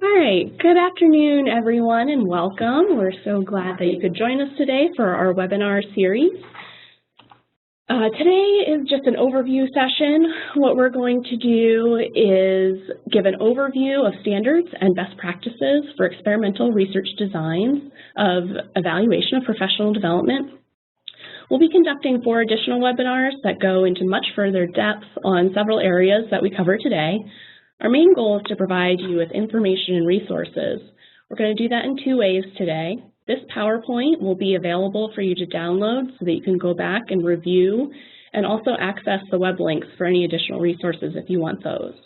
All right, good afternoon, everyone, and welcome. We're so glad that you could join us today for our webinar series. Today is just an overview session. What we're going to do is give an overview of standards and best practices for experimental research designs of evaluation of professional development. We'll be conducting 4 additional webinars that go into much further depth on several areas that we cover today. Our main goal is to provide you with information and resources. We're going to do that in 2 ways today. This PowerPoint will be available for you to download so that you can go back and review and also access the web links for any additional resources if you want those.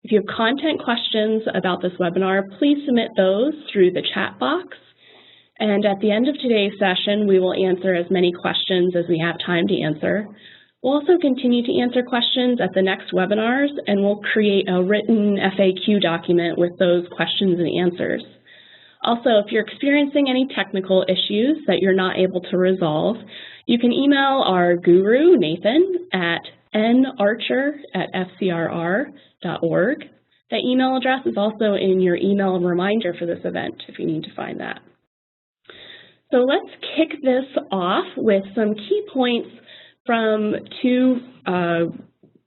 If you have content questions about this webinar, please submit those through the chat box. And at the end of today's session, we will answer as many questions as we have time to answer. We'll also continue to answer questions at the next webinars, and we'll create a written FAQ document with those questions and answers. Also, if you're experiencing any technical issues that you're not able to resolve, you can email our guru, Nathan, at narcher@fcrr.org. That email address is also in your email reminder for this event if you need to find that. So let's kick this off with some key points from 2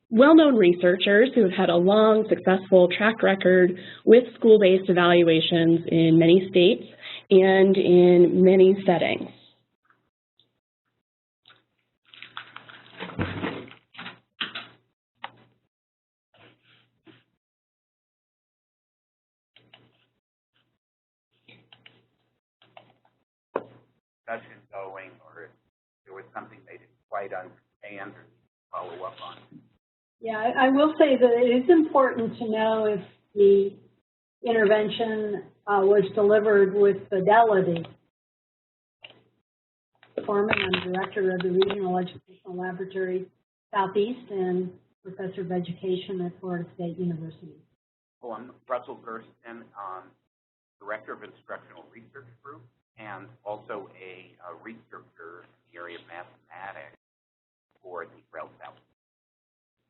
well-known researchers who have had a long, successful track record with school-based evaluations in many states and in many settings. Discussion going, or if there was something they didn't quite understand or follow up on? Yeah, I will say that it is important to know if the intervention was delivered with fidelity. Foreman, I'm director of the Regional Educational Laboratory Southeast and professor of education at Florida State University. Oh, I'm Russell Gersten, director of Instructional Research Group, and also a researcher in the area of mathematics for the REL South.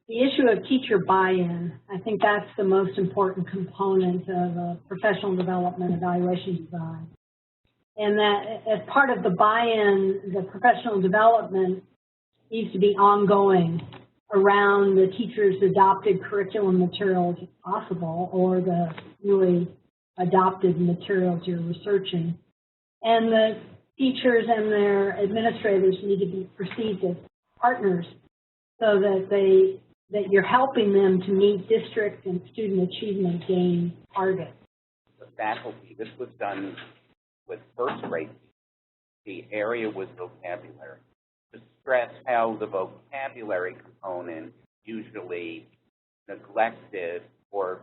The issue of teacher buy-in, I think that's the most important component of a professional development evaluation design. And that as part of the buy-in, the professional development needs to be ongoing around the teacher's adopted curriculum materials if possible, or the newly adopted materials you're researching. And the teachers and their administrators need to be perceived as partners so that you're helping them to meet district and student achievement gain targets. The faculty, this was done with first grade. The area was vocabulary. To stress how the vocabulary component usually neglected, or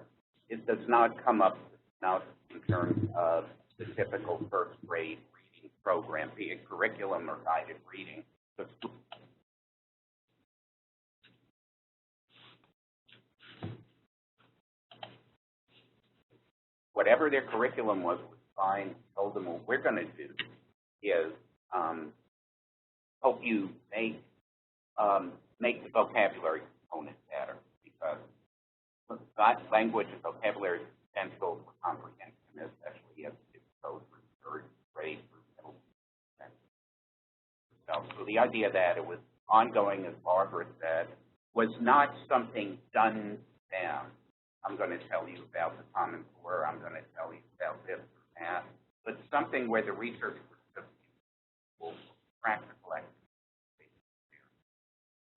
it does not come up now in terms of the typical first grade reading program, be it curriculum or guided reading. Whatever their curriculum was fine. Told them what we're going to do is help you make the vocabulary component better, because language and vocabulary is essential for comprehension, especially as it goes from third grade through middle school. So the idea that it was ongoing, as Barbara said, was not something done down. I'm going to tell you about the Common Core, I'm going to tell you about this or that, but something where the research was practical activity.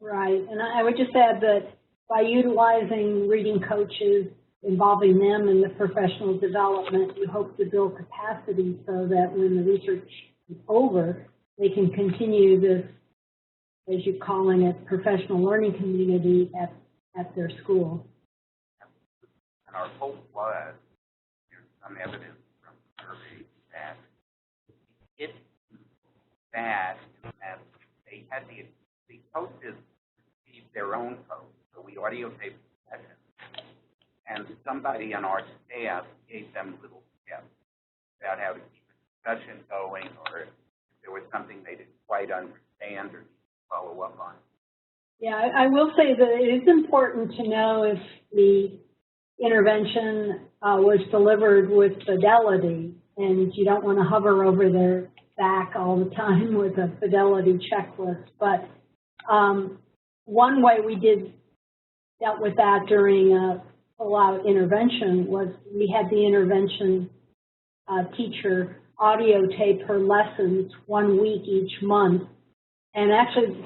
Right, and I would just add that by utilizing reading coaches, involving them in the professional development, you hope to build capacity so that when the research is over, they can continue this, as you're calling it, professional learning community at their school. And our hope was, there's some evidence from the survey that it's bad that they had the coaches receive their own coach. So we audio taped sessions, and somebody on our staff gave them little tips about how to keep a discussion going, or if there was something they didn't quite understand or follow up on. Yeah, I will say that it is important to know if the intervention was delivered with fidelity, and you don't want to hover over their back all the time with a fidelity checklist. But one way we dealt with that during a full-out intervention was we had the intervention teacher audio tape her lessons 1 week each month. And actually,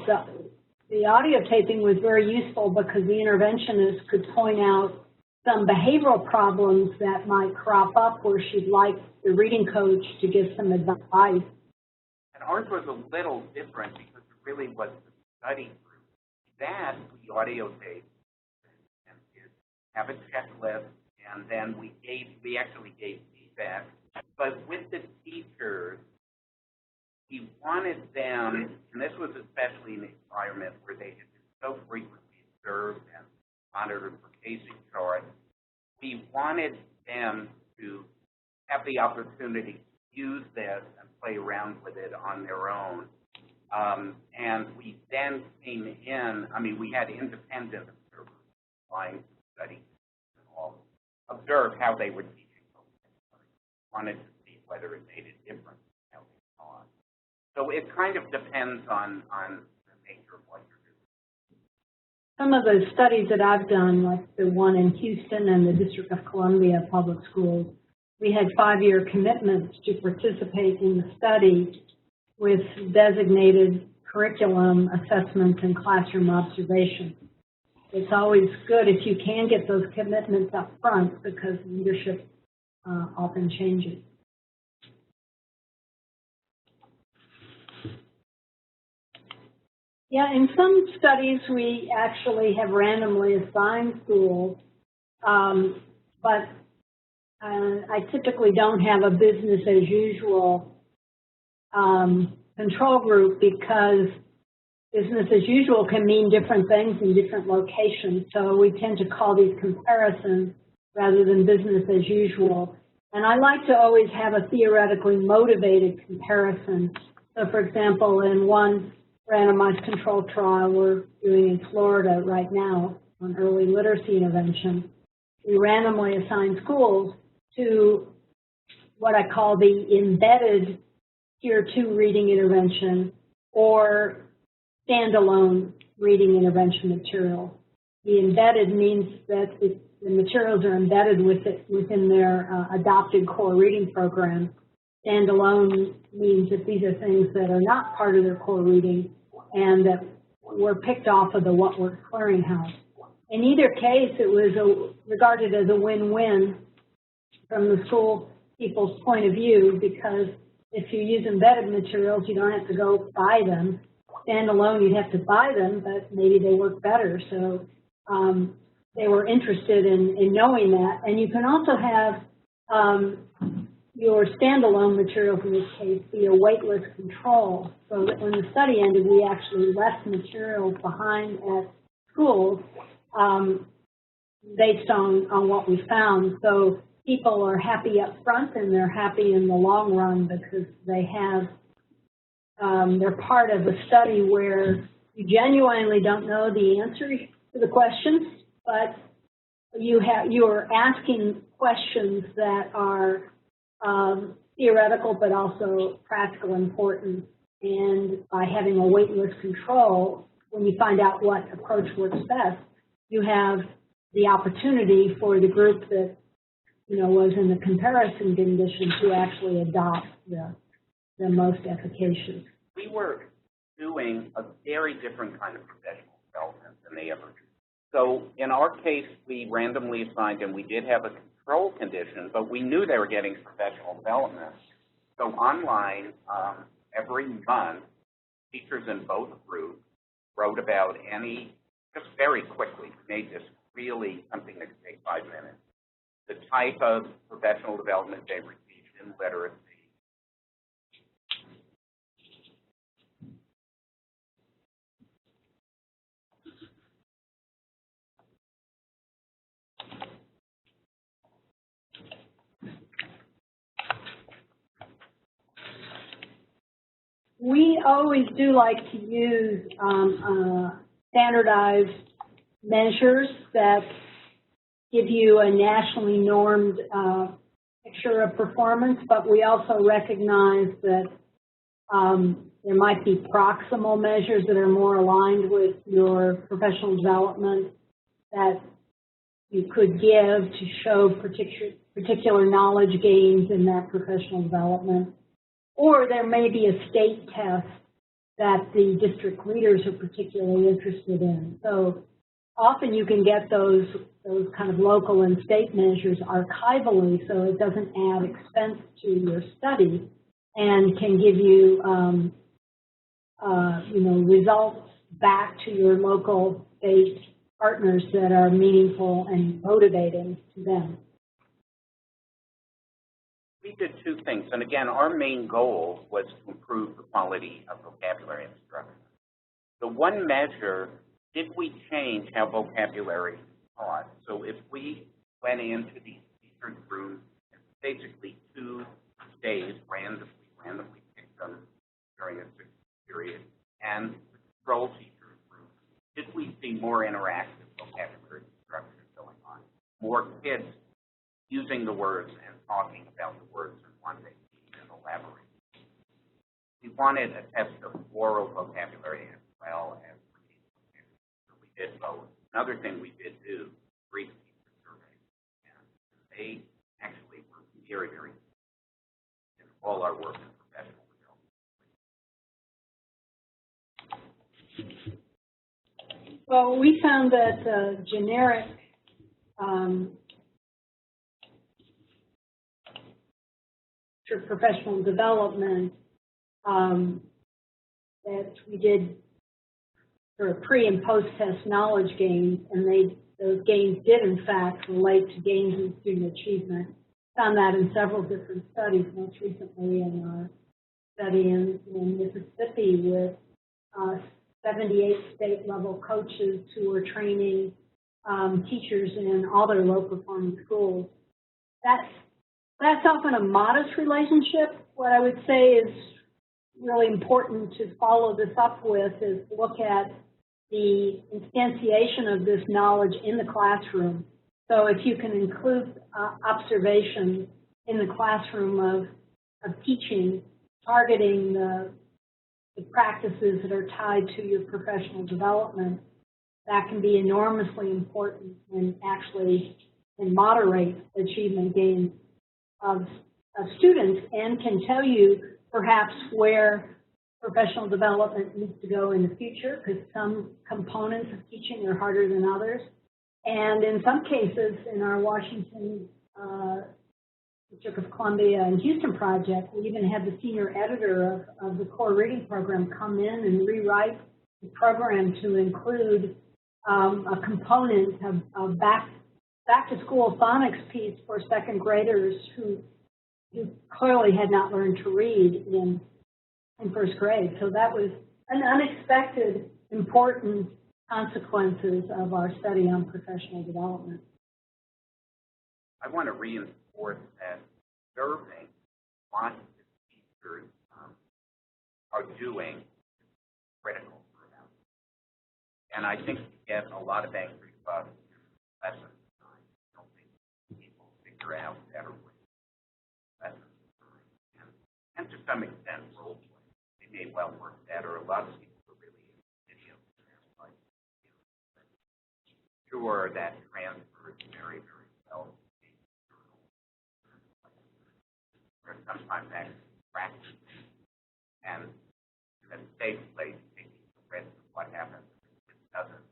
the audio taping was very useful because the interventionist could point out some behavioral problems that might crop up where she'd like the reading coach to give some advice. And ours was a little different because it really was the study group. That we audio taped and have a checklist, and then we actually gave feedback. But with the teachers, we wanted them, and this was especially in the environment where they had been so frequently observed and monitored for casing charts, we wanted them to have the opportunity to use this and play around with it on their own. And we then came in, we had independent observers applying to study and all, observe how they were teaching. Wanted to see whether it made a difference in how they taught. So it kind of depends on the nature of what you're doing. Some of the studies that I've done, like the one in Houston and the District of Columbia Public Schools, we had 5-year commitments to participate in the study with designated curriculum assessments and classroom observation. It's always good if you can get those commitments up front because leadership often changes. Yeah, in some studies we actually have randomly assigned schools, but I typically don't have a business as usual control group because business as usual can mean different things in different locations. So we tend to call these comparisons rather than business as usual. And I like to always have a theoretically motivated comparison. So for example, in one randomized controlled trial we're doing in Florida right now on early literacy intervention, we randomly assign schools to what I call the embedded Tier 2 reading intervention or standalone reading intervention material. The embedded means that the materials are embedded within their adopted core reading program. Standalone means that these are things that are not part of their core reading and that were picked off of the Works Clearinghouse. In either case, it was regarded as a win-win from the school people's point of view because if you use embedded materials, you don't have to go buy them. Standalone, you'd have to buy them, but maybe they work better. So they were interested in knowing that. And you can also have your standalone materials, in this case, be a weightless control. So that when the study ended, we actually left materials behind at schools based on what we found. So people are happy up front and they're happy in the long run because they have, they're part of a study where you genuinely don't know the answer to the questions, but you are asking questions that are theoretical but also practical importance. And by having a weightless control, when you find out what approach works best, you have the opportunity for the group that was in the comparison condition to actually adopt the most efficacious. We were doing a very different kind of professional development than they ever do. So in our case, we randomly assigned them. We did have a control condition, but we knew they were getting professional development. So online, every month, teachers in both groups wrote about just very quickly, made this really something that could take 5 minutes. The type of professional development they received in literacy. We always do like to use standardized measures that give you a nationally normed picture of performance, but we also recognize that there might be proximal measures that are more aligned with your professional development that you could give to show particular knowledge gains in that professional development. Or there may be a state test that the district leaders are particularly interested in. So often you can get those kind of local and state measures archivally, so it doesn't add expense to your study and can give you, results back to your local state partners that are meaningful and motivating to them. We did two things, and again, our main goal was to improve the quality of vocabulary instruction. The one measure, did we change how vocabulary is taught? So if we went into these teachers' rooms and basically 2 days randomly picked them during a 6-week period, and the control teacher's room, did we see more interactive vocabulary instruction going on? More kids using the words and talking about the words and one they need and elaborate. We wanted a test of oral vocabulary as well as reading vocabulary. So we did both. Another thing we did do, brief teacher surveys, and they actually were very, very in all our work in professional development. Well, we found that generic for professional development that we did for pre and post-test knowledge gains, and those gains did in fact relate to gains in student achievement. Found that in several different studies, most recently in our study in Mississippi with 78 state-level coaches who were training teachers in all their low-performing schools. That's often a modest relationship. What I would say is really important to follow this up with is look at the instantiation of this knowledge in the classroom. So if you can include observations in the classroom of teaching, targeting the practices that are tied to your professional development, that can be enormously important and actually can moderate achievement gains of students and can tell you perhaps where professional development needs to go in the future, because some components of teaching are harder than others. And in some cases, in our Washington, District of Columbia and Houston project, we even had the senior editor of the core reading program come in and rewrite the program to include a component of back-to-school phonics piece for second graders who clearly had not learned to read in first grade. So that was an unexpected, important consequences of our study on professional development. I want to reinforce that observing what the teachers are doing is critical for them. And I think you get a lot of bang for your buck in lesson design, helping people figure out better ways to lesson design. And to some extent, role play. They may well work better. A lot of people are really in video. Sure, that transfers very, very well. Or sometimes actually practice. And in a safe place, taking the risk of what happens if it doesn't.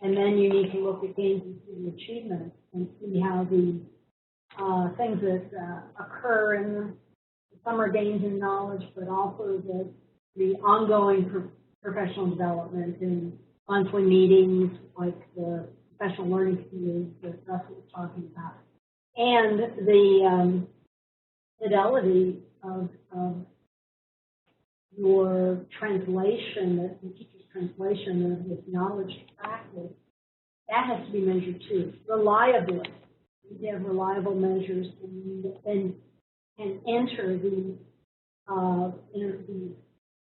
And then you need to look at gains in student achievement and see how the things that occur in the summer gains in knowledge, but also the ongoing professional development in monthly meetings like the professional learning communities that Russell was talking about, and the fidelity of your translation, the teacher's translation of this knowledge to practice. That has to be measured too. Reliably. You have reliable measures and enter the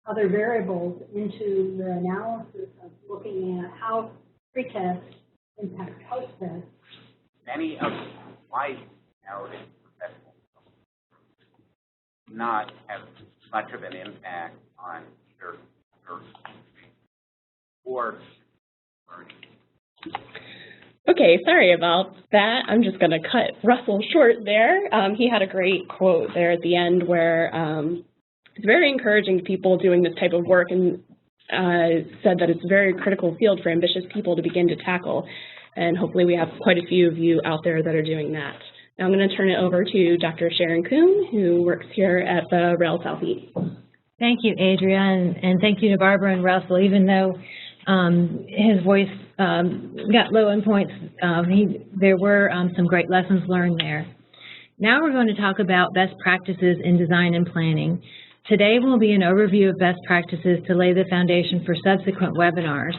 other variables into your analysis of looking at how pre-test impact post-test. Many of the widely narrative professional do not have much of an impact on either or learning. Okay, sorry about that. I'm just going to cut Russell short there. He had a great quote there at the end where it's very encouraging to people doing this type of work, and said that it's a very critical field for ambitious people to begin to tackle. And hopefully we have quite a few of you out there that are doing that. Now I'm going to turn it over to Dr. Sharon Kuhn, who works here at the REL Southeast. Thank you, Adria, and thank you to Barbara and Russell. Even though his voice got low in points, there were some great lessons learned there. Now we're going to talk about best practices in design and planning. Today will be an overview of best practices to lay the foundation for subsequent webinars.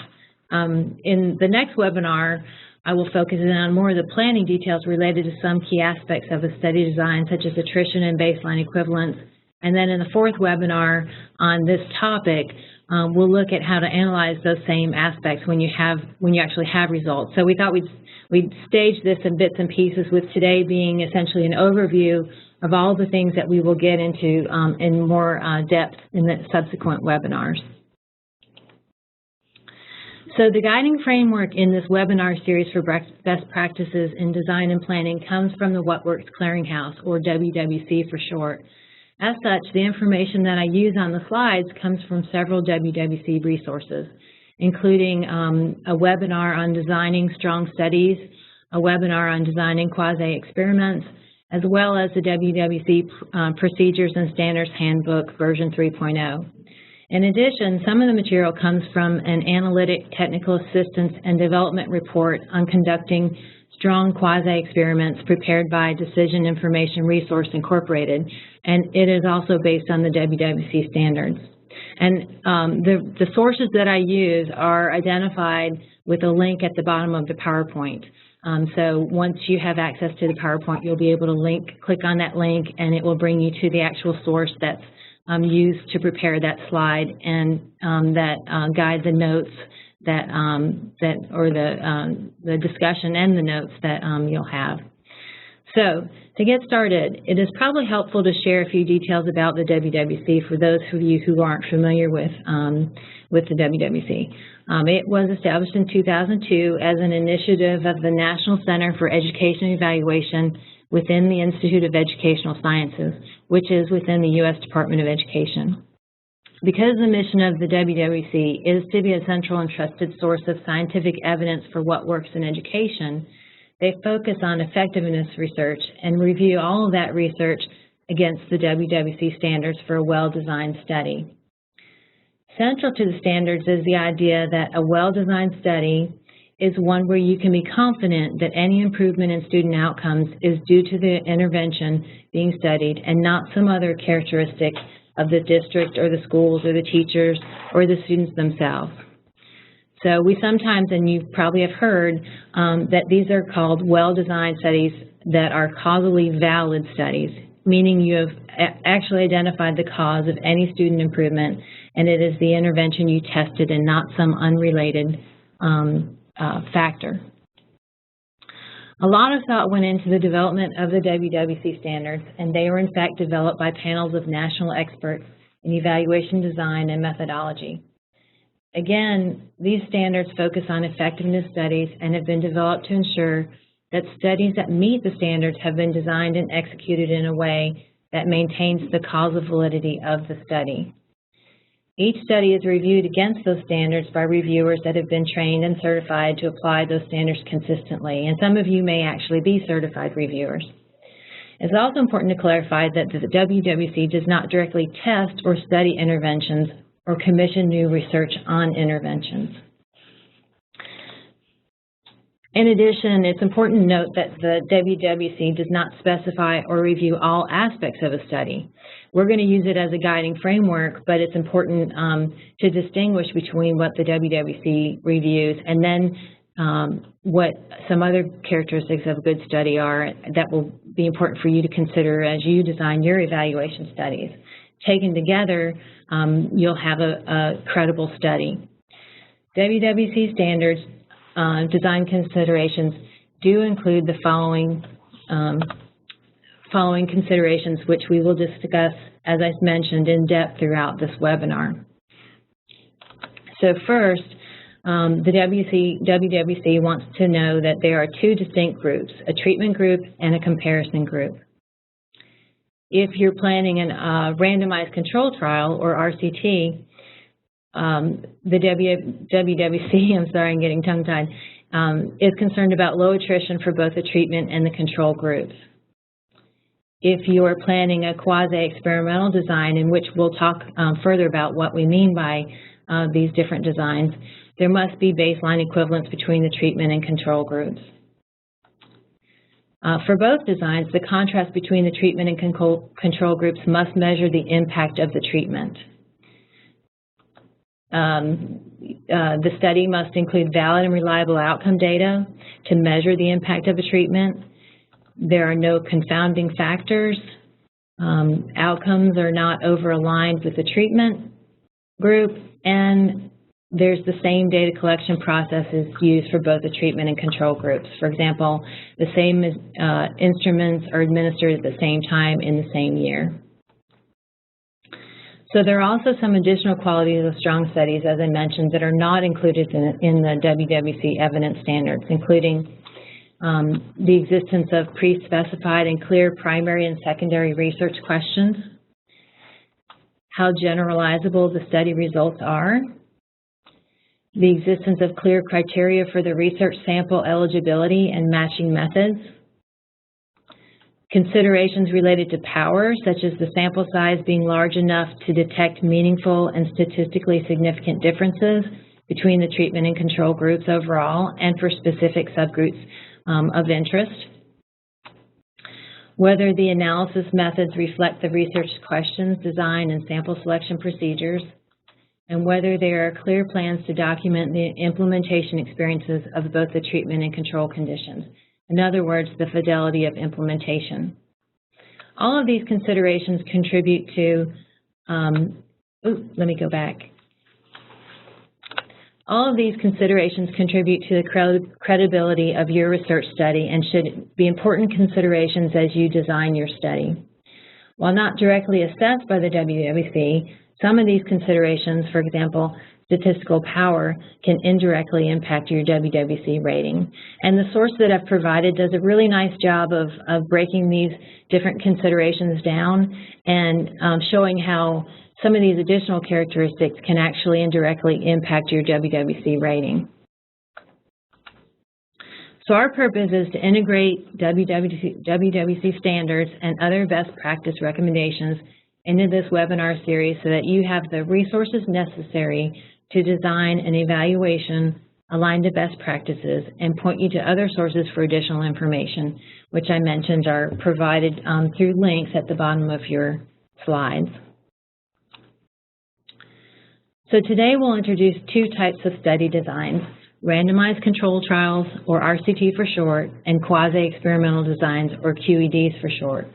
In the next webinar, I will focus in on more of the planning details related to some key aspects of a study design, such as attrition and baseline equivalence. And then in the fourth webinar on this topic, we'll look at how to analyze those same aspects when you actually have results. So we thought we'd stage this in bits and pieces, with today being essentially an overview of all the things that we will get into in more depth in the subsequent webinars. So the guiding framework in this webinar series for best practices in design and planning comes from the Works Clearinghouse, or WWC for short. As such, the information that I use on the slides comes from several WWC resources, including a webinar on designing strong studies, a webinar on designing quasi-experiments, as well as the WWC Procedures and Standards Handbook version 3.0. In addition, some of the material comes from an analytic technical assistance and development report on conducting strong quasi-experiments prepared by Decision Information Resource Incorporated, and it is also based on the WWC standards. And the sources that I use are identified with a link at the bottom of the PowerPoint. So once you have access to the PowerPoint, you'll be able to click on that link, and it will bring you to the actual source that's used to prepare that slide, and that guide the notes or the discussion and the notes that you'll have. So to get started, it is probably helpful to share a few details about the WWC for those of you who aren't familiar with the WWC. It was established in 2002 as an initiative of the National Center for Education Evaluation within the Institute of Educational Sciences, which is within the U.S. Department of Education. Because the mission of the WWC is to be a central and trusted source of scientific evidence for what works in education, they focus on effectiveness research and review all of that research against the WWC standards for a well-designed study. Central to the standards is the idea that a well-designed study is one where you can be confident that any improvement in student outcomes is due to the intervention being studied and not some other characteristic of the district or the schools or the teachers or the students themselves. So we sometimes, and you probably have heard, that these are called well-designed studies that are causally valid studies, meaning you have actually identified the cause of any student improvement, and it is the intervention you tested and not some unrelated factor. A lot of thought went into the development of the WWC standards, and they were in fact developed by panels of national experts in evaluation design and methodology. Again, these standards focus on effectiveness studies and have been developed to ensure that studies that meet the standards have been designed and executed in a way that maintains the causal validity of the study. Each study is reviewed against those standards by reviewers that have been trained and certified to apply those standards consistently, and some of you may actually be certified reviewers. It's also important to clarify that the WWC does not directly test or study interventions or commission new research on interventions. In addition, it's important to note that the WWC does not specify or review all aspects of a study. We're going to use it as a guiding framework, but it's important to distinguish between what the WWC reviews and then what some other characteristics of a good study are that will be important for you to consider as you design your evaluation studies. Taken together, you'll have a credible study. WWC standards design considerations do include the following considerations, which we will discuss, as I mentioned, in depth throughout this webinar. So first, the WWC wants to know that there are two distinct groups, a treatment group and a comparison group. If you're planning a randomized control trial, or RCT, the WWC, I'm sorry, I'm getting tongue-tied, is concerned about low attrition for both the treatment and the control groups. If you're planning a quasi-experimental design, in which we'll talk further about what we mean by these different designs, there must be baseline equivalence between the treatment and control groups. For both designs, the contrast between the treatment and control groups must measure the impact of the treatment. The study must include valid and reliable outcome data to measure the impact of a treatment. There are no confounding factors. Outcomes are not over-aligned with the treatment group, and there's the same data collection processes used for both the treatment and control groups. For example, the same instruments are administered at the same time in the same year. So there are also some additional qualities of strong studies, as I mentioned, that are not included in the WWC evidence standards, including the existence of pre-specified and clear primary and secondary research questions, how generalizable the study results are, the existence of clear criteria for the research sample eligibility and matching methods, considerations related to power, such as the sample size being large enough to detect meaningful and statistically significant differences between the treatment and control groups overall and for specific subgroups of interest, whether the analysis methods reflect the research questions, design, and sample selection procedures, and whether there are clear plans to document the implementation experiences of both the treatment and control conditions. In other words, the fidelity of implementation. All of these considerations contribute to, All of these considerations contribute to the credibility of your research study and should be important considerations as you design your study. While not directly assessed by the WWC, some of these considerations, for example, statistical power, can indirectly impact your WWC rating. And the source that I've provided does a really nice job of breaking these different considerations down and showing how some of these additional characteristics can actually indirectly impact your WWC rating. So our purpose is to integrate WWC standards and other best practice recommendations into this webinar series so that you have the resources necessary to design an evaluation aligned to best practices and point you to other sources for additional information, which I mentioned are provided through links at the bottom of your slides. So today we'll introduce two types of study designs, randomized control trials, or RCT for short, and quasi-experimental designs, or QEDs for short.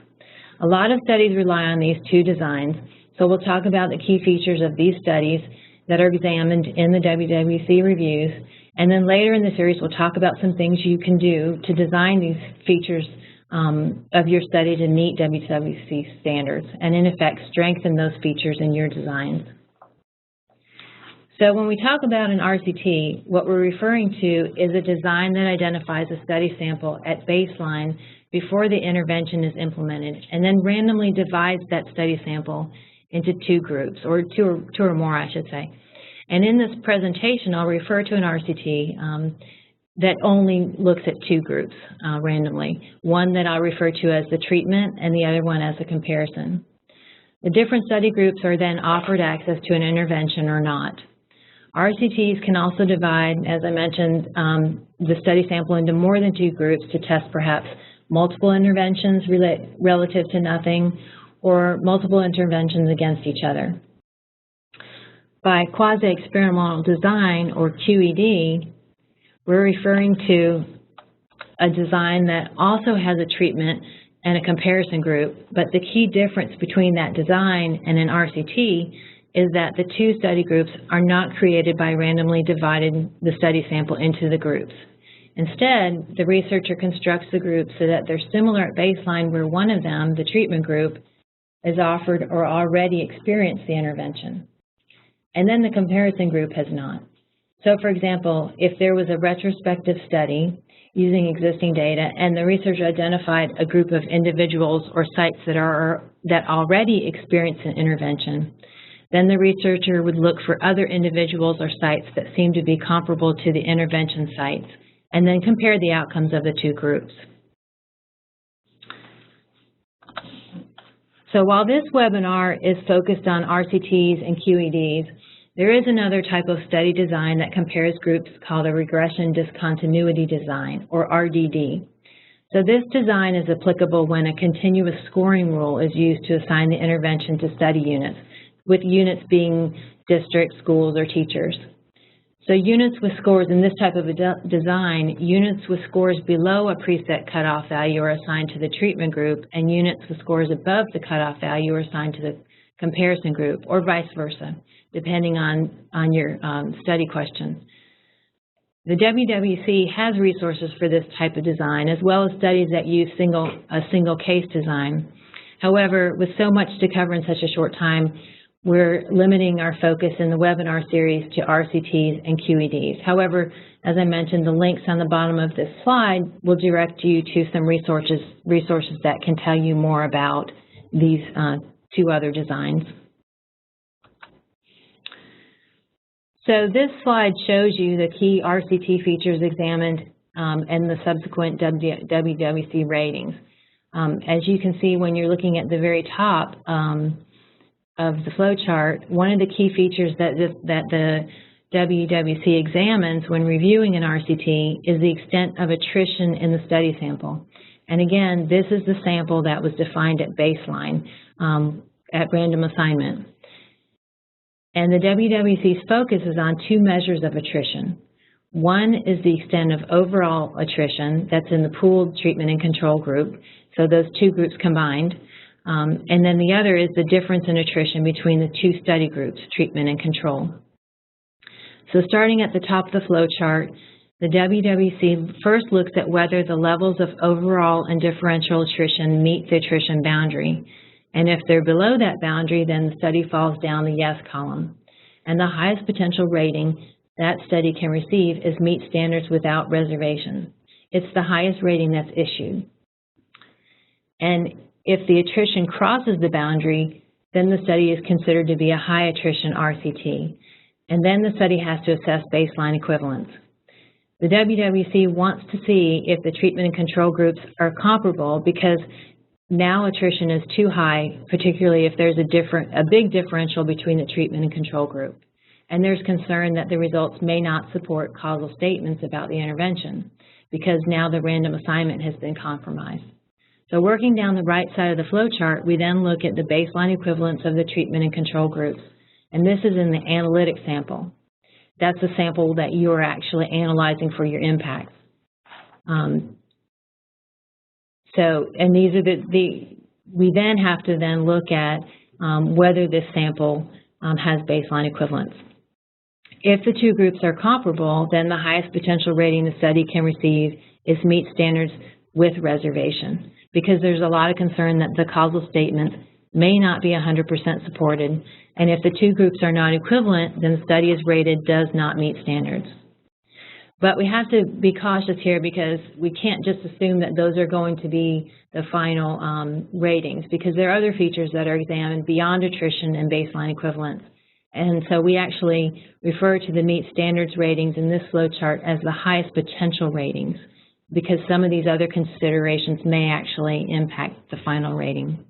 A lot of studies rely on these two designs, so we'll talk about the key features of these studies that are examined in the WWC reviews, and then later in the series we'll talk about some things you can do to design these features of your study to meet WWC standards, and in effect strengthen those features in your designs. So when we talk about an RCT, what we're referring to is a design that identifies a study sample at baseline before the intervention is implemented, and then randomly divides that study sample into two groups, or two or more, I should say. And in this presentation, I'll refer to an RCT that only looks at two groups randomly, one that I'll refer to as the treatment and the other one as a comparison. The different study groups are then offered access to an intervention or not. RCTs can also divide, as I mentioned, the study sample into more than two groups to test perhaps multiple interventions relative to nothing, or multiple interventions against each other. By quasi-experimental design, or QED, we're referring to a design that also has a treatment and a comparison group, but the key difference between that design and an RCT is that the two study groups are not created by randomly dividing the study sample into the groups. Instead, the researcher constructs the groups so that they're similar at baseline, where one of them, the treatment group, is offered or already experienced the intervention. And then the comparison group has not. So for example, if there was a retrospective study using existing data and the researcher identified a group of individuals or sites that already experienced an intervention, then the researcher would look for other individuals or sites that seem to be comparable to the intervention sites, and then compare the outcomes of the two groups. So while this webinar is focused on RCTs and QEDs, there is another type of study design that compares groups called a regression discontinuity design, or RDD. So this design is applicable when a continuous scoring rule is used to assign the intervention to study units, with units being districts, schools, or teachers. So units with scores in this type of a design, units with scores below a preset cutoff value are assigned to the treatment group, and units with scores above the cutoff value are assigned to the comparison group, or vice versa, depending on your study question. The WWC has resources for this type of design, as well as studies that use a single case design. However, with so much to cover in such a short time, we're limiting our focus in the webinar series to RCTs and QEDs. However, as I mentioned, the links on the bottom of this slide will direct you to some resources that can tell you more about these two other designs. So this slide shows you the key RCT features examined and the subsequent WWC ratings. As you can see, when you're looking at the very top of the flow chart, one of the key features that the WWC examines when reviewing an RCT is the extent of attrition in the study sample. And again, this is the sample that was defined at baseline at random assignment. And the WWC's focus is on two measures of attrition. One is the extent of overall attrition that's in the pooled treatment and control group, so those two groups combined. And then the other is the difference in attrition between the two study groups, treatment and control. So starting at the top of the flow chart, the WWC first looks at whether the levels of overall and differential attrition meet the attrition boundary. And if they're below that boundary, then the study falls down the yes column. And the highest potential rating that study can receive is meet standards without reservation. It's the highest rating that's issued. And if the attrition crosses the boundary, then the study is considered to be a high attrition RCT. And then the study has to assess baseline equivalence. The WWC wants to see if the treatment and control groups are comparable, because now attrition is too high, particularly if there's a big differential between the treatment and control group. And there's concern that the results may not support causal statements about the intervention, because now the random assignment has been compromised. So working down the right side of the flow chart, we then look at the baseline equivalence of the treatment and control groups. And this is in the analytic sample. That's the sample that you are actually analyzing for your impact. And these are we then have to then look at whether this sample has baseline equivalence. If the two groups are comparable, then the highest potential rating the study can receive is meet standards with reservation, because there's a lot of concern that the causal statements may not be 100% supported, and if the two groups are not equivalent, then the study is rated does not meet standards. But we have to be cautious here, because we can't just assume that those are going to be the final ratings, because there are other features that are examined beyond attrition and baseline equivalence. And so we actually refer to the meet standards ratings in this flow chart as the highest potential ratings, because some of these other considerations may actually impact the final rating.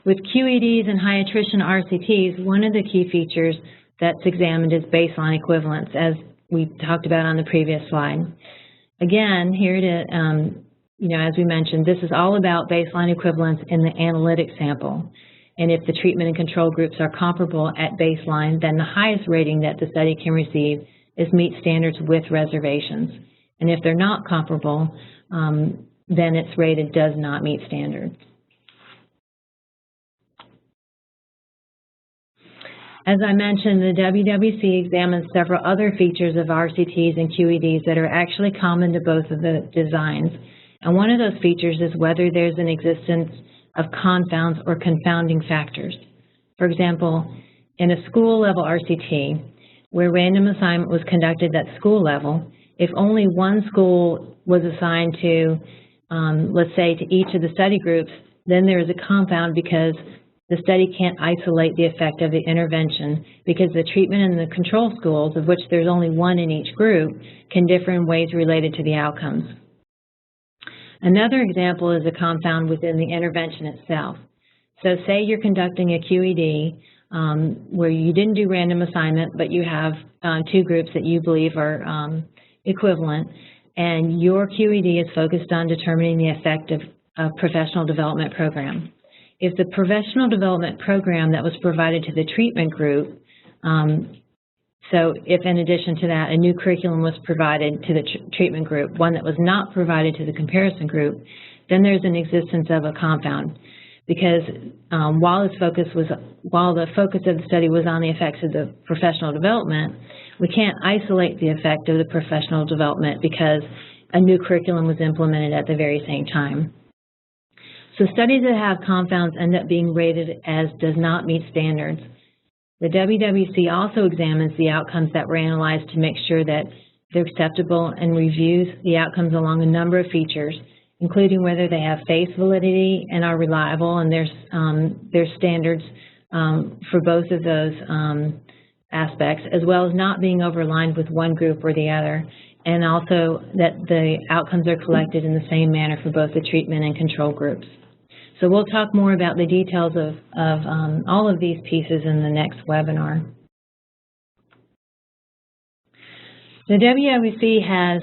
With QEDs and high attrition RCTs, one of the key features that's examined is baseline equivalence, as we talked about on the previous slide. Again, here as we mentioned, this is all about baseline equivalence in the analytic sample. And if the treatment and control groups are comparable at baseline, then the highest rating that the study can receive is meet standards with reservations. And if they're not comparable, then it's rated does not meet standards. As I mentioned, the WWC examines several other features of RCTs and QEDs that are actually common to both of the designs. And one of those features is whether there's an existence of confounds or confounding factors. For example, in a school-level RCT, where random assignment was conducted at school level, if only one school was assigned to, let's say, to each of the study groups, then there is a confound because the study can't isolate the effect of the intervention because the treatment in the control schools, of which there's only one in each group, can differ in ways related to the outcomes. Another example is a confound within the intervention itself. So say you're conducting a QED where you didn't do random assignment, but you have two groups that you believe are equivalent, and your QED is focused on determining the effect of a professional development program. If the professional development program that was provided to the treatment group, so if in addition to that a new curriculum was provided to the treatment group, one that was not provided to the comparison group, then there's an existence of a confound. Because while the focus of the study was on the effects of the professional development, we can't isolate the effect of the professional development because a new curriculum was implemented at the very same time. So studies that have confounds end up being rated as does not meet standards. The WWC also examines the outcomes that were analyzed to make sure that they're acceptable and reviews the outcomes along a number of features, including whether they have face validity and are reliable, and there's standards for both of those aspects, as well as not being overlined with one group or the other, and also that the outcomes are collected in the same manner for both the treatment and control groups. So we'll talk more about the details of all of these pieces in the next webinar. The WWC has,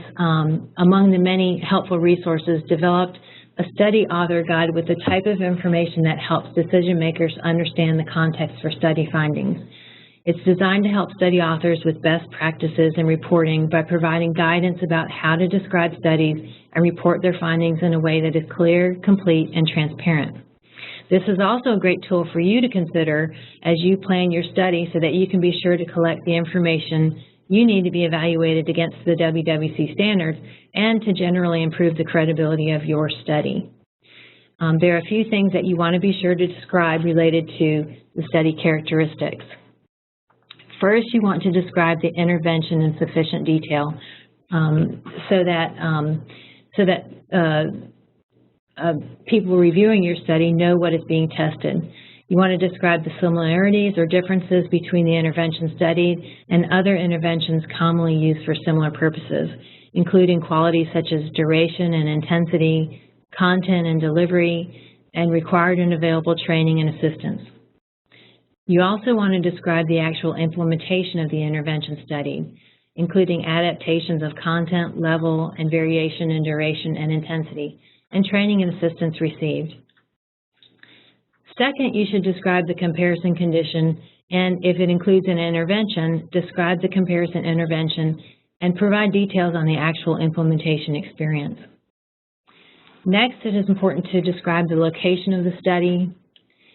among the many helpful resources, developed a study author guide with the type of information that helps decision makers understand the context for study findings. It's designed to help study authors with best practices in reporting by providing guidance about how to describe studies and report their findings in a way that is clear, complete, and transparent. This is also a great tool for you to consider as you plan your study so that you can be sure to collect the information you need to be evaluated against the WWC standards and to generally improve the credibility of your study. There are a few things that you want to be sure to describe related to the study characteristics. First, you want to describe the intervention in sufficient detail so that people reviewing your study know what is being tested. You want to describe the similarities or differences between the intervention studied and other interventions commonly used for similar purposes, including qualities such as duration and intensity, content and delivery, and required and available training and assistance. You also want to describe the actual implementation of the intervention studied, including adaptations of content, level, and variation in duration and intensity, and training and assistance received. Second, you should describe the comparison condition, and if it includes an intervention, describe the comparison intervention and provide details on the actual implementation experience. Next, it is important to describe the location of the study,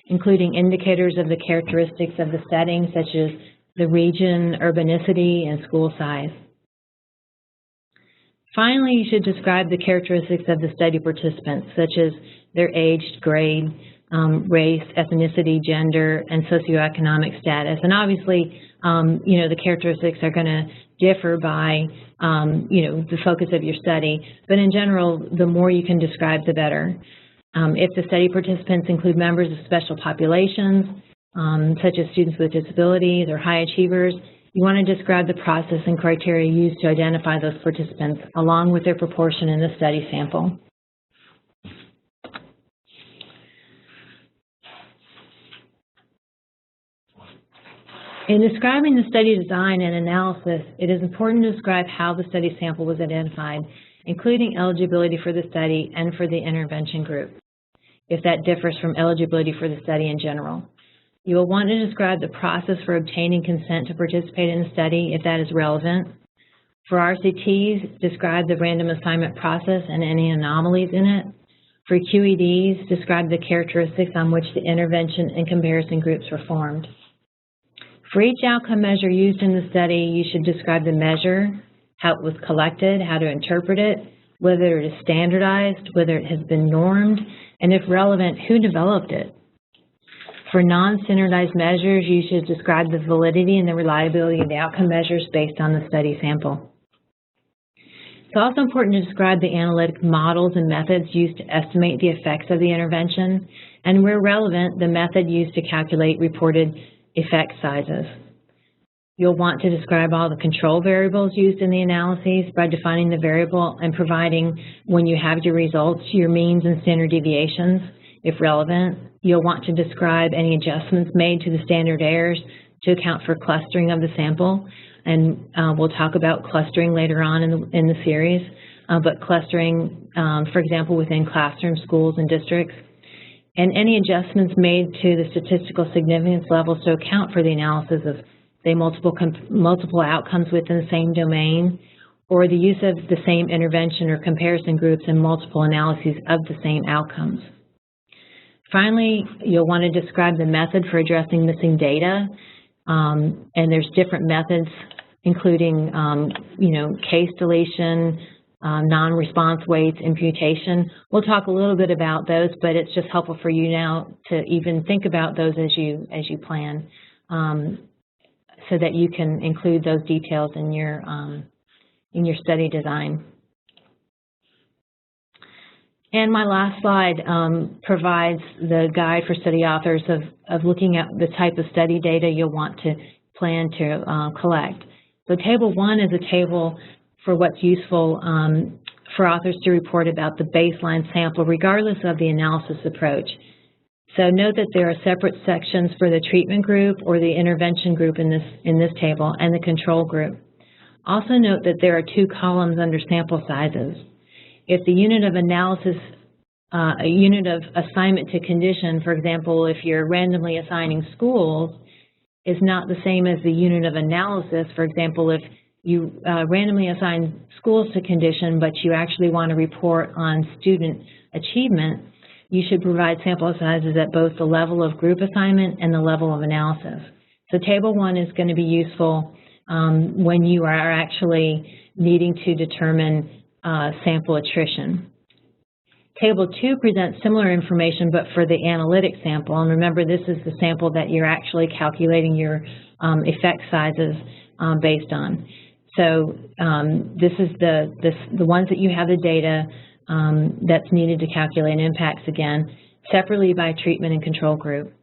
including indicators of the characteristics of the setting, such as the region, urbanicity, and school size. Finally, you should describe the characteristics of the study participants, such as their age, grade, race, ethnicity, gender, and socioeconomic status. And obviously, the characteristics are going to differ by, the focus of your study. But in general, the more you can describe, the better. If the study participants include members of special populations, such as students with disabilities or high achievers, you want to describe the process and criteria used to identify those participants, along with their proportion in the study sample. In describing the study design and analysis, it is important to describe how the study sample was identified, including eligibility for the study and for the intervention group, if that differs from eligibility for the study in general. You will want to describe the process for obtaining consent to participate in the study, if that is relevant. For RCTs, describe the random assignment process and any anomalies in it. For QEDs, describe the characteristics on which the intervention and comparison groups were formed. For each outcome measure used in the study, you should describe the measure, how it was collected, how to interpret it, whether it is standardized, whether it has been normed, and if relevant, who developed it. For non-standardized measures, you should describe the validity and the reliability of the outcome measures based on the study sample. It's also important to describe the analytic models and methods used to estimate the effects of the intervention, and where relevant, the method used to calculate reported effect sizes. You'll want to describe all the control variables used in the analyses by defining the variable and providing, when you have your results, your means and standard deviations, if relevant. You'll want to describe any adjustments made to the standard errors to account for clustering of the sample, and we'll talk about clustering later on in the series, but clustering, for example, within classroom, schools, and districts, and any adjustments made to the statistical significance levels to account for the analysis of, say, multiple outcomes within the same domain, or the use of the same intervention or comparison groups in multiple analyses of the same outcomes. Finally, you'll want to describe the method for addressing missing data, and there's different methods, including, case deletion, non-response weights, imputation. We'll talk a little bit about those, but it's just helpful for you now to even think about those as you plan, so that you can include those details in your study design. And my last slide provides the guide for study authors of looking at the type of study data you'll want to plan to collect. So Table 1 is a table for what's useful for authors to report about the baseline sample regardless of the analysis approach. So note that there are separate sections for the treatment group or the intervention group in this table and the control group. Also note that there are 2 columns under sample sizes. If the unit of analysis, a unit of assignment to condition, for example, if you're randomly assigning schools, is not the same as the unit of analysis, for example, if you randomly assign schools to condition, but you actually want to report on student achievement, you should provide sample sizes at both the level of group assignment and the level of analysis. So Table 1 is going to be useful when you are actually needing to determine sample attrition. Table 2 presents similar information, but for the analytic sample. And remember, this is the sample that you're actually calculating your effect sizes based on. So this is the ones that you have the data that's needed to calculate impacts, again, separately by treatment and control group.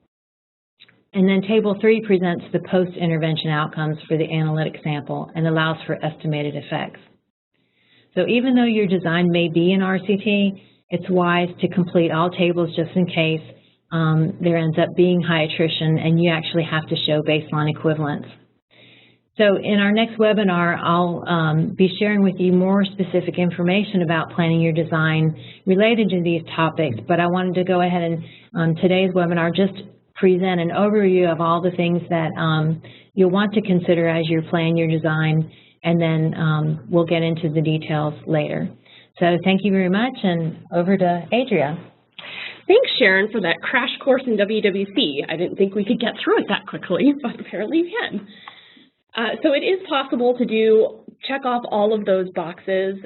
And then Table 3 presents the post-intervention outcomes for the analytic sample and allows for estimated effects. So even though your design may be an RCT, it's wise to complete all tables just in case there ends up being high attrition and you actually have to show baseline equivalence. So in our next webinar, I'll be sharing with you more specific information about planning your design related to these topics, but I wanted to go ahead and on today's webinar just present an overview of all the things that you'll want to consider as you plan your design, and then we'll get into the details later. So thank you very much, and over to Adria. Thanks, Sharon, for that crash course in WWC. I didn't think we could get through it that quickly, but apparently we can. So it is possible to check off all of those boxes.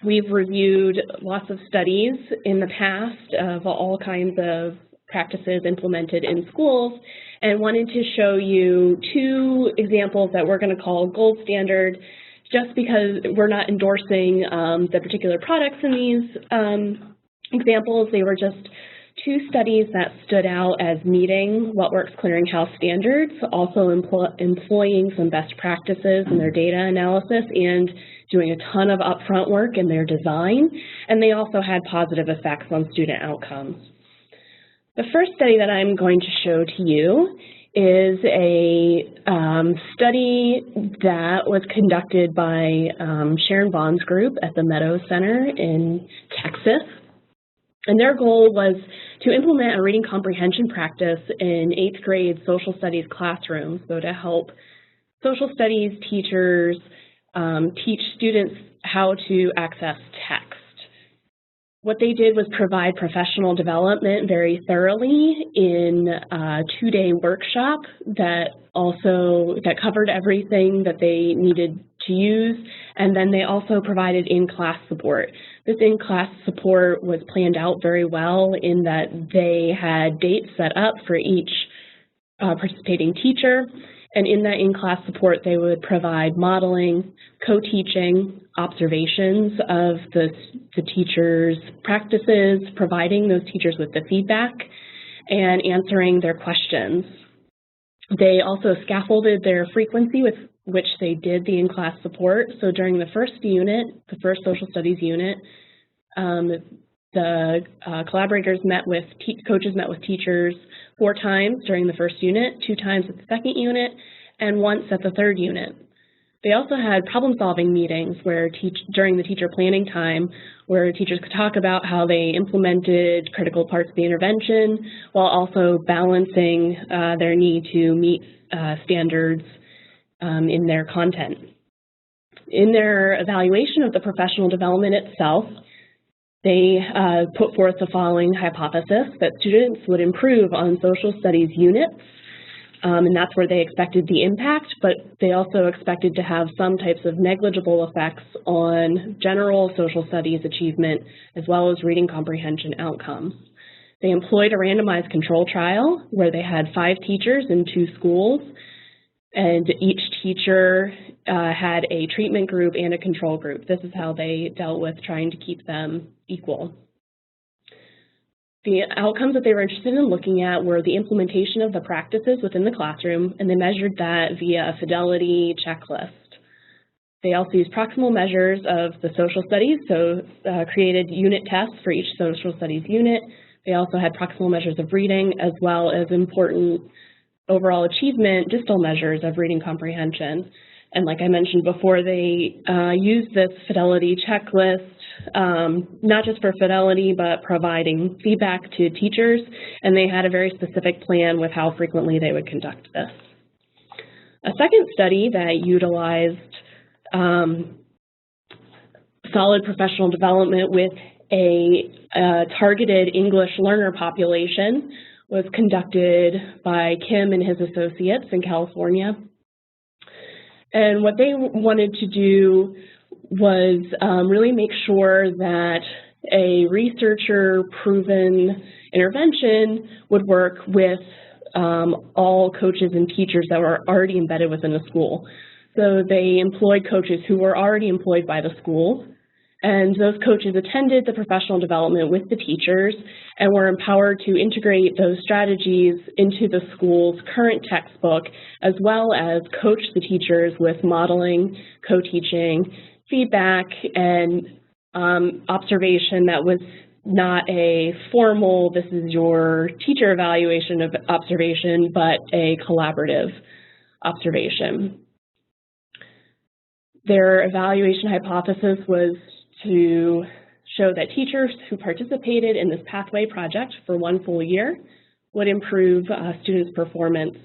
We've reviewed lots of studies in the past of all kinds of practices implemented in schools, and wanted to show you 2 examples that we're going to call gold standard, just because we're not endorsing the particular products in these examples. They were just 2 studies that stood out as meeting what Works Clearinghouse standards, also employing some best practices in their data analysis and doing a ton of upfront work in their design, and they also had positive effects on student outcomes. The first study that I'm going to show to you is a study that was conducted by Sharon Vaughn's group at the Meadows Center in Texas. And their goal was to implement a reading comprehension practice in 8th grade social studies classrooms, so to help social studies teachers teach students how to access text. What they did was provide professional development very thoroughly in a 2-day workshop that covered everything that they needed to use, and then they also provided in-class support. This in-class support was planned out very well in that they had dates set up for each participating teacher, and in that in-class support they would provide modeling, co-teaching, observations of the teachers' practices, providing those teachers with the feedback, and answering their questions. They also scaffolded their frequency with which they did the in-class support. So during the first unit, the first social studies unit, the collaborators coaches met with teachers 4 times during the first unit, 2 times at the second unit, and once at the third unit. They also had problem-solving meetings during the teacher planning time where teachers could talk about how they implemented critical parts of the intervention while also balancing their need to meet standards in their content. In their evaluation of the professional development itself, they put forth the following hypothesis, that students would improve on social studies units, and that's where they expected the impact, but they also expected to have some types of negligible effects on general social studies achievement, as well as reading comprehension outcomes. They employed a randomized control trial where they had 5 teachers in 2 schools, and each teacher had a treatment group and a control group. This is how they dealt with trying to keep them equal. The outcomes that they were interested in looking at were the implementation of the practices within the classroom, and they measured that via a fidelity checklist. They also used proximal measures of the social studies, so created unit tests for each social studies unit. They also had proximal measures of reading, as well as important overall achievement distal measures of reading comprehension. And like I mentioned before, they used this fidelity checklist, not just for fidelity, but providing feedback to teachers, and they had a very specific plan with how frequently they would conduct this. A second study that utilized solid professional development with a targeted English learner population was conducted by Kim and his associates in California. And what they wanted to do was really make sure that a researcher-proven intervention would work with all coaches and teachers that were already embedded within a school. So they employed coaches who were already employed by the school, and those coaches attended the professional development with the teachers and were empowered to integrate those strategies into the school's current textbook, as well as coach the teachers with modeling, co-teaching, feedback, and observation that was not a formal, this is your teacher evaluation of observation, but a collaborative observation. Their evaluation hypothesis was to show that teachers who participated in this pathway project for 1 full year would improve students' performance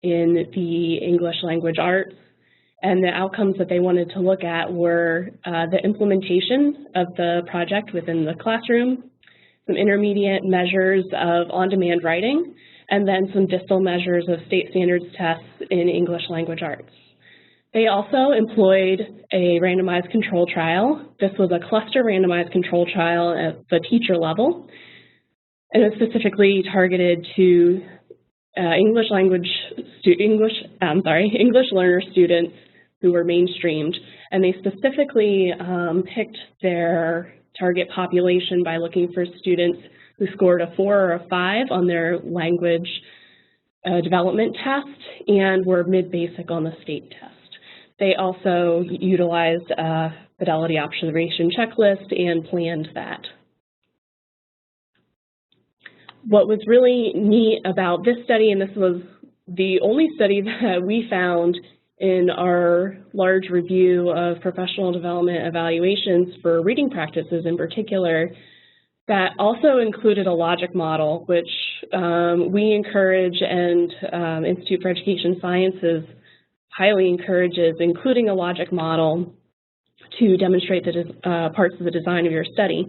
in the English language arts. And the outcomes that they wanted to look at were the implementation of the project within the classroom, some intermediate measures of on-demand writing, and then some distal measures of state standards tests in English language arts. They also employed a randomized control trial. This was a cluster randomized control trial at the teacher level, and it was specifically targeted to English learner students who were mainstreamed, and they specifically picked their target population by looking for students who scored a 4 or a 5 on their language development test and were mid-basic on the state test. They also utilized a fidelity observation checklist and planned that. What was really neat about this study, and this was the only study that we found in our large review of professional development evaluations for reading practices in particular, that also included a logic model, which we encourage, and Institute for Education Sciences highly encourages including a logic model to demonstrate the parts of the design of your study.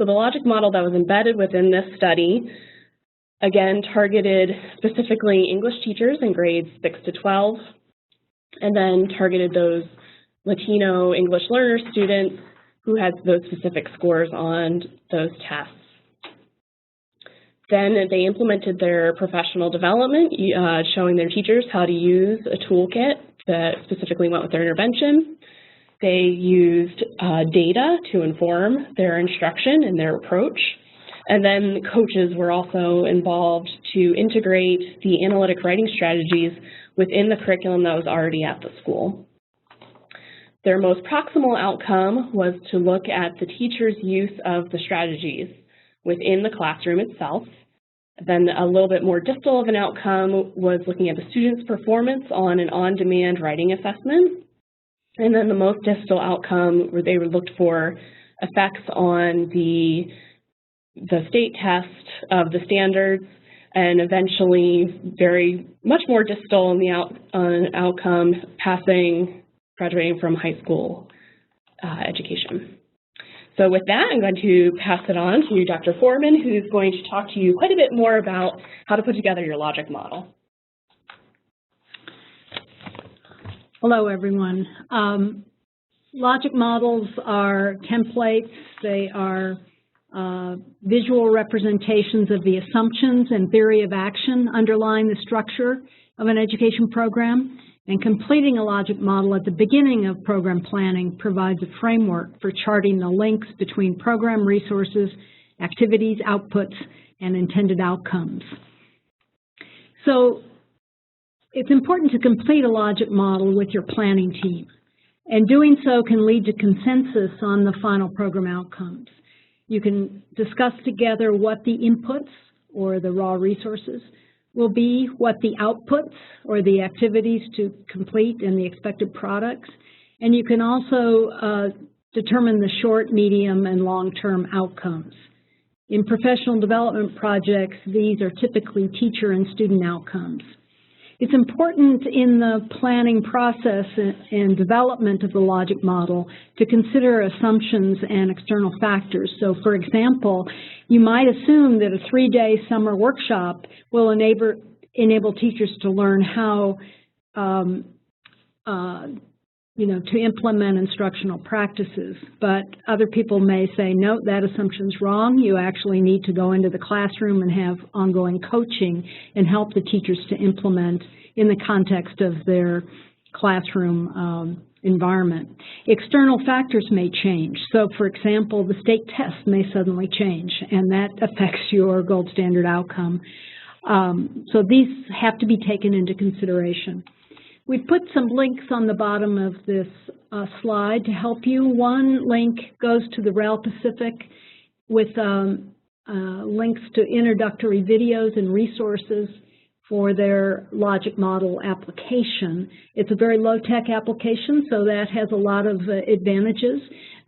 So the logic model that was embedded within this study, again, targeted specifically English teachers in grades 6 to 12, and then targeted those Latino English learner students who had those specific scores on those tests. Then they implemented their professional development, showing their teachers how to use a toolkit that specifically went with their intervention. They used data to inform their instruction and their approach. And then coaches were also involved to integrate the analytic writing strategies within the curriculum that was already at the school. Their most proximal outcome was to look at the teacher's use of the strategies within the classroom itself. Then a little bit more distal of an outcome was looking at the student's performance on an on-demand writing assessment. And then the most distal outcome where they looked for effects on the state test of the standards, and eventually very much more distal in the outcome, graduating from high school education. So with that, I'm going to pass it on to Dr. Foreman, who's going to talk to you quite a bit more about how to put together your logic model. Hello, everyone. Logic models are templates. They are visual representations of the assumptions and theory of action underlying the structure of an education program. And completing a logic model at the beginning of program planning provides a framework for charting the links between program resources, activities, outputs, and intended outcomes. So it's important to complete a logic model with your planning team. And doing so can lead to consensus on the final program outcomes. You can discuss together what the inputs, or the raw resources, will be, what the outputs, or the activities to complete, and the expected products. And you can also determine the short, medium, and long-term outcomes. In professional development projects, these are typically teacher and student outcomes. It's important in the planning process and development of the logic model to consider assumptions and external factors. So, for example, you might assume that a 3-day summer workshop will enable teachers to learn how to implement instructional practices. But other people may say, no, that assumption's wrong. You actually need to go into the classroom and have ongoing coaching and help the teachers to implement in the context of their classroom environment. External factors may change. So, for example, the state test may suddenly change, and that affects your gold standard outcome. So these have to be taken into consideration. We've put some links on the bottom of this slide to help you. One link goes to the REL Pacific with links to introductory videos and resources for their logic model application. It's a very low-tech application, so that has a lot of advantages,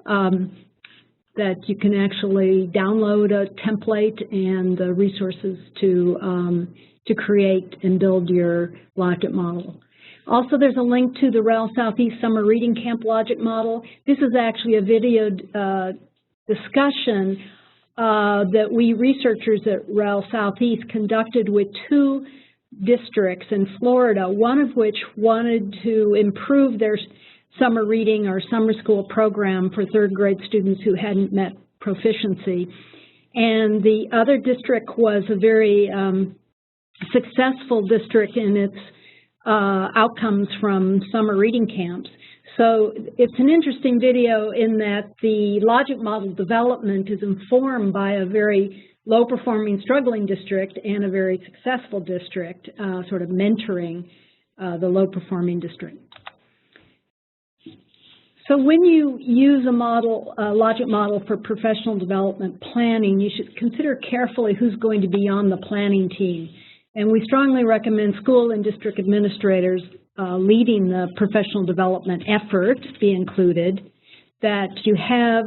that you can actually download a template and the resources to create and build your logic model. Also, there's a link to the REL Southeast Summer Reading Camp Logic Model. This is actually a video discussion that we researchers at REL Southeast conducted with 2 districts in Florida, one of which wanted to improve their summer reading or summer school program for 3rd grade students who hadn't met proficiency. And the other district was a very successful district in its outcomes from summer reading camps. So it's an interesting video in that the logic model development is informed by a very low-performing, struggling district and a very successful district, sort of mentoring the low-performing district. So when you use a logic model for professional development planning, you should consider carefully who's going to be on the planning team. And we strongly recommend school and district administrators leading the professional development effort be included, that you have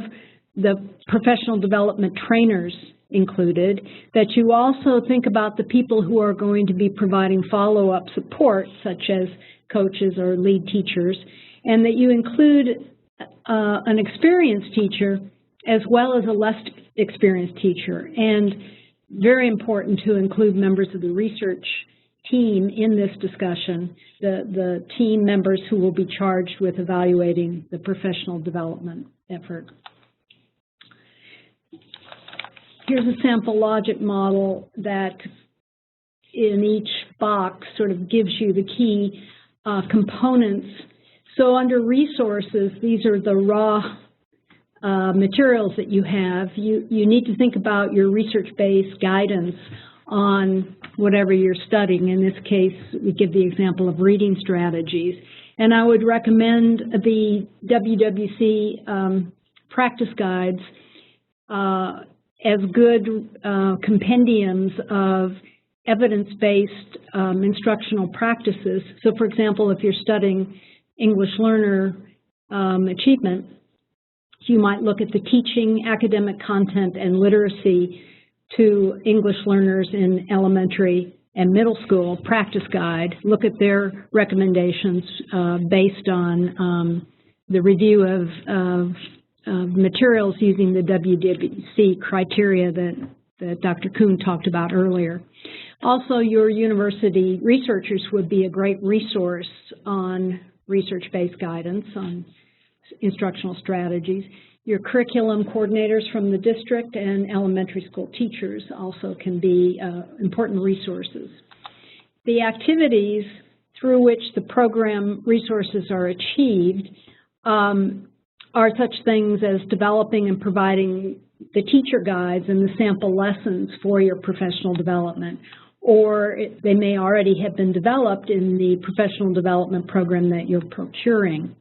the professional development trainers included, that you also think about the people who are going to be providing follow-up support, such as coaches or lead teachers, and that you include an experienced teacher as well as a less experienced teacher. And very important to include members of the research team in this discussion, the team members who will be charged with evaluating the professional development effort. Here's a sample logic model that in each box sort of gives you the key components. So under resources, these are the raw materials that you have. You need to think about your research-based guidance on whatever you're studying. In this case, we give the example of reading strategies. And I would recommend the WWC practice guides as good compendiums of evidence-based instructional practices. So for example, if you're studying English learner achievement, you might look at the teaching, academic content, and literacy to English learners in elementary and middle school practice guide. Look at their recommendations based on the review of materials using the WWC criteria that Dr. Kuhn talked about earlier. Also, your university researchers would be a great resource on research-based guidance on instructional strategies. Your curriculum coordinators from the district and elementary school teachers also can be important resources. The activities through which the program resources are achieved are such things as developing and providing the teacher guides and the sample lessons for your professional development, or they may already have been developed in the professional development program that you're procuring.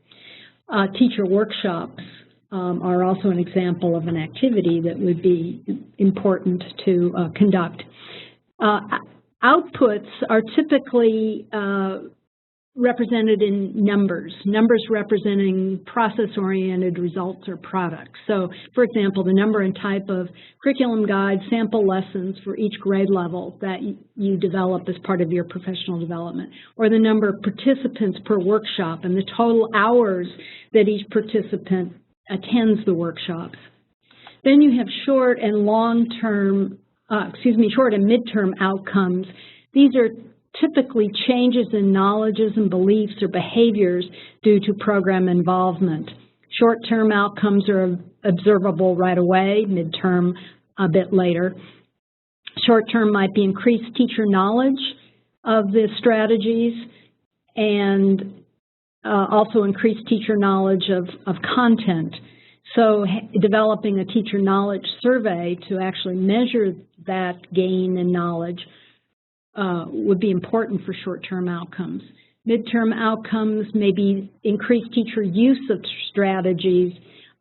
Teacher workshops are also an example of an activity that would be important to conduct. Outputs are typically represented in numbers representing process-oriented results or products. So, for example, the number and type of curriculum guides, sample lessons for each grade level that you develop as part of your professional development, or the number of participants per workshop and the total hours that each participant attends the workshops. Then you have short and long-term, short and midterm outcomes. These are typically changes in knowledges and beliefs or behaviors due to program involvement. Short-term outcomes are observable right away, midterm a bit later. Short-term might be increased teacher knowledge of the strategies and also increased teacher knowledge of content. So developing a teacher knowledge survey to actually measure that gain in knowledge would be important for short-term outcomes. Midterm outcomes may be increased teacher use of strategies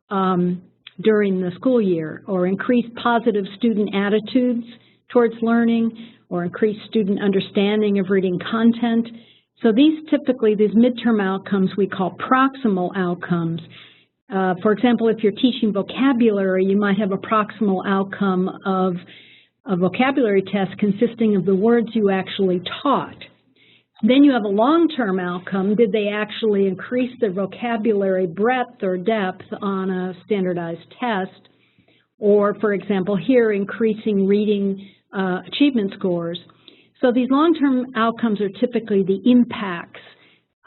during the school year, or increased positive student attitudes towards learning, or increased student understanding of reading content. So these midterm outcomes we call proximal outcomes. For example, if you're teaching vocabulary, you might have a proximal outcome of a vocabulary test consisting of the words you actually taught. Then you have a long-term outcome. Did they actually increase their vocabulary breadth or depth on a standardized test? Or, for example, here, increasing reading achievement scores. So these long-term outcomes are typically the impacts,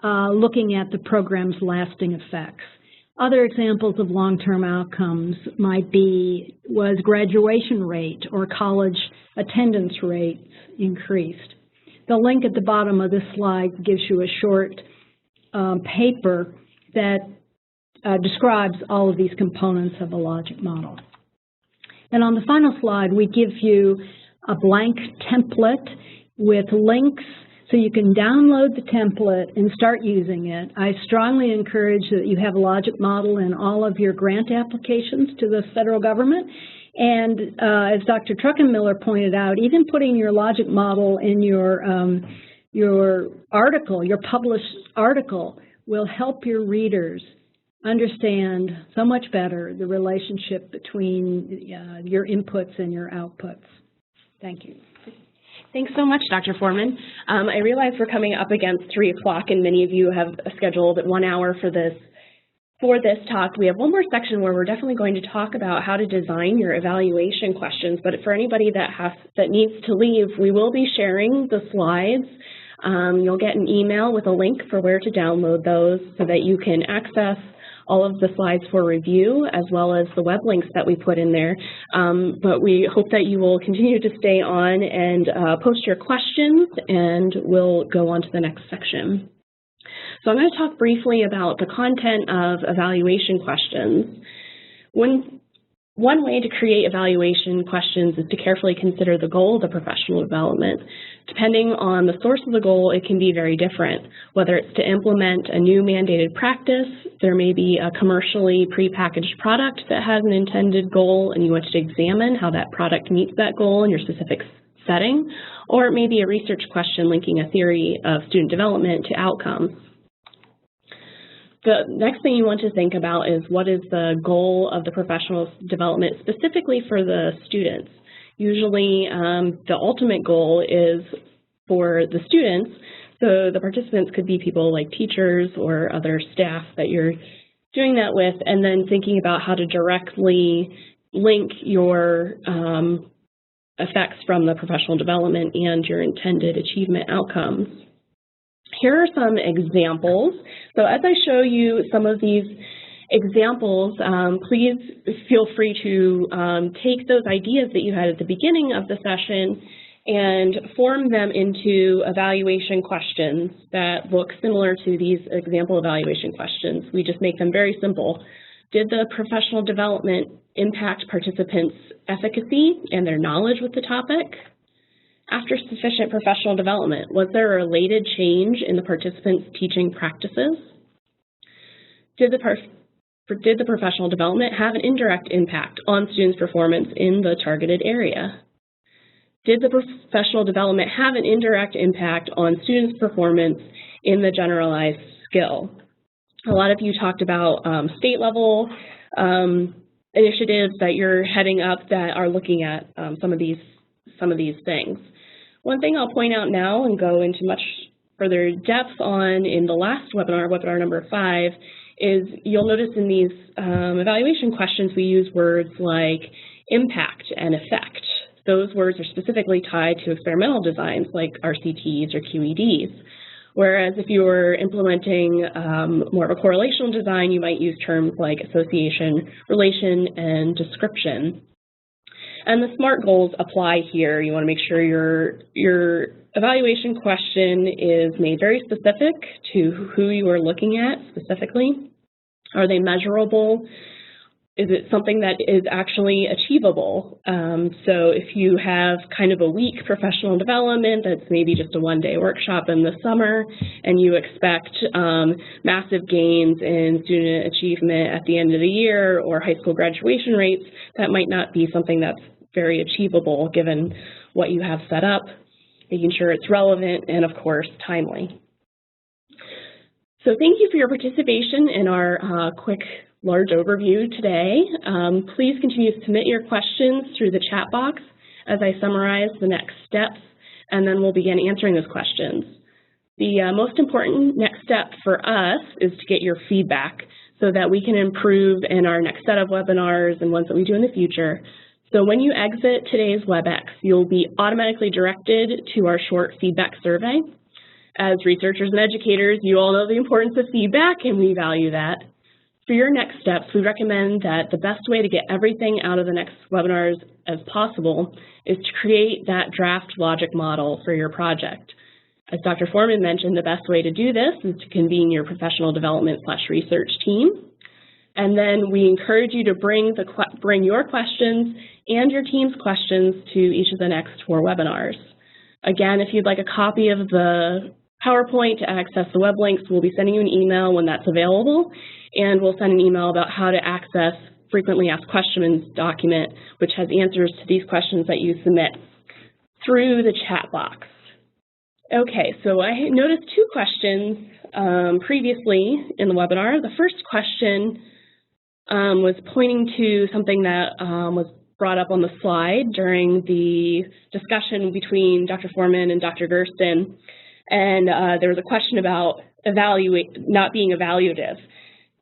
looking at the program's lasting effects. Other examples of long-term outcomes might be, was graduation rate or college attendance rates increased? The link at the bottom of this slide gives you a short paper that describes all of these components of a logic model. And on the final slide, we give you a blank template with links so you can download the template and start using it. I strongly encourage that you have a logic model in all of your grant applications to the federal government. And as Dr. Truckenmiller pointed out, even putting your logic model in your article, your published article, will help your readers understand so much better the relationship between your inputs and your outputs. Thank you. Thanks so much, Dr. Foreman. I realize we're coming up against 3 o'clock, and many of you have scheduled 1 hour for this for this talk, we have one more section where we're definitely going to talk about how to design your evaluation questions, but for anybody that needs to leave, we will be sharing the slides. You'll get an email with a link for where to download those so that you can access all of the slides for review, as well as the web links that we put in there. But we hope that you will continue to stay on and post your questions, and we'll go on to the next section. So I'm going to talk briefly about the content of evaluation questions. One way to create evaluation questions is to carefully consider the goal of the professional development. Depending on the source of the goal, it can be very different. Whether it's to implement a new mandated practice, there may be a commercially prepackaged product that has an intended goal and you want to examine how that product meets that goal in your specific setting, or it may be a research question linking a theory of student development to outcomes. The next thing you want to think about is what is the goal of the professional development specifically for the students. Usually the ultimate goal is for the students, so the participants could be people like teachers or other staff that you're doing that with, and then thinking about how to directly link your effects from the professional development and your intended achievement outcomes. Here are some examples. So as I show you some of these examples, please feel free to take those ideas that you had at the beginning of the session and form them into evaluation questions that look similar to these example evaluation questions. We just make them very simple. Did the professional development impact participants' efficacy and their knowledge with the topic? After sufficient professional development, was there a related change in the participants' teaching practices? Did the professional development have an indirect impact on students' performance in the targeted area? Did the professional development have an indirect impact on students' performance in the generalized skill? A lot of you talked about state-level initiatives that you're heading up that are looking at some of these things. One thing I'll point out now and go into much further depth on in the last webinar, webinar number 5, is you'll notice in these evaluation questions we use words like impact and effect. Those words are specifically tied to experimental designs like RCTs or QEDs. Whereas if you were implementing more of a correlational design, you might use terms like association, relation, and description. And the SMART goals apply here. You want to make sure your evaluation question is made very specific to who you are looking at specifically. Are they measurable? Is it something that is actually achievable? So if you have kind of a weak professional development that's maybe just a one-day workshop in the summer and you expect massive gains in student achievement at the end of the year or high school graduation rates, that might not be something that's very achievable given what you have set up, making sure it's relevant and, of course, timely. So thank you for your participation in our quick large overview today. Please continue to submit your questions through the chat box as I summarize the next steps, and then we'll begin answering those questions. The most important next step for us is to get your feedback so that we can improve in our next set of webinars and ones that we do in the future. So when you exit today's WebEx, you'll be automatically directed to our short feedback survey. As researchers and educators, you all know the importance of feedback, and we value that. For your next steps, we recommend that the best way to get everything out of the next webinars as possible is to create that draft logic model for your project. As Dr. Foreman mentioned, the best way to do this is to convene your professional development/research team. And then we encourage you to bring your questions and your team's questions to each of the next 4 webinars. Again, if you'd like a copy of the PowerPoint to access the web links, we'll be sending you an email when that's available, and we'll send an email about how to access frequently asked questions document, which has answers to these questions that you submit through the chat box. Okay, so I noticed 2 questions previously in the webinar. The first question was pointing to something that was brought up on the slide during the discussion between Dr. Foreman and Dr. Gersten. And there was a question about not being evaluative.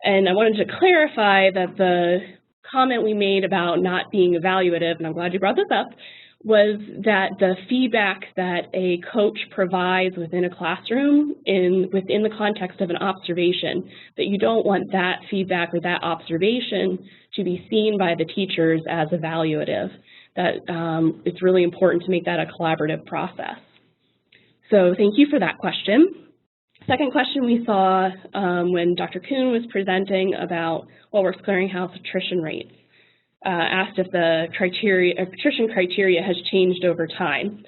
And I wanted to clarify that the comment we made about not being evaluative, and I'm glad you brought this up, was that the feedback that a coach provides within a classroom within the context of an observation, that you don't want that feedback or that observation to be seen by the teachers as evaluative. That it's really important to make that a collaborative process. So thank you for that question. Second question we saw when Dr. Kuhn was presenting about Works Clearinghouse attrition rates. Asked if the attrition criteria has changed over time.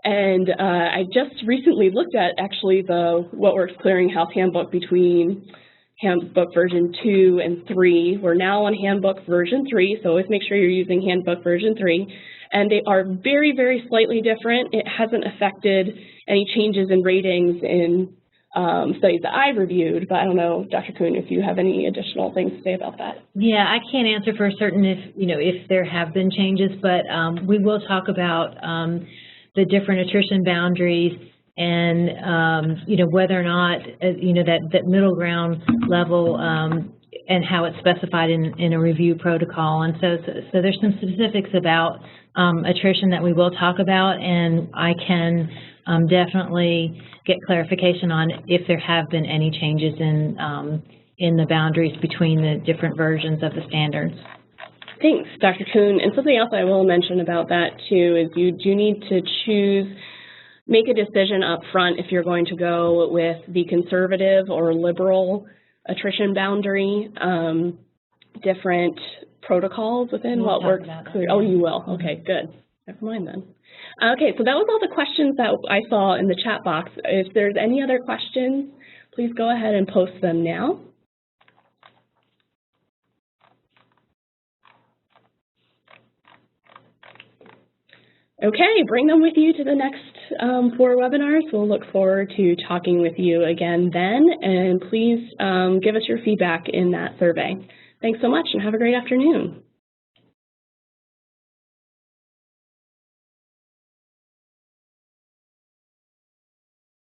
And I just recently looked at actually the Works Clearinghouse handbook between handbook version 2 and 3. We're now on handbook version 3, so always make sure you're using handbook version 3. And they are very, very slightly different. It hasn't affected any changes in ratings in studies that I've reviewed, but I don't know, Dr. Kuhn, if you have any additional things to say about that. Yeah, I can't answer for certain if there have been changes, but we will talk about the different attrition boundaries and whether or not that middle ground level and how it's specified in a review protocol. And so there's some specifics about attrition that we will talk about, and I can definitely get clarification on if there have been any changes in the boundaries between the different versions of the standards. Thanks, Dr. Kuhn. And something else I will mention about that too is you do need to make a decision up front if you're going to go with the conservative or liberal attrition boundary, different protocols within what works. Oh, you will. Okay, good. Never mind then. Okay, so that was all the questions that I saw in the chat box. If there's any other questions, please go ahead and post them now. Okay, bring them with you to the next 4 webinars. We'll look forward to talking with you again then, and please give us your feedback in that survey. Thanks so much and have a great afternoon.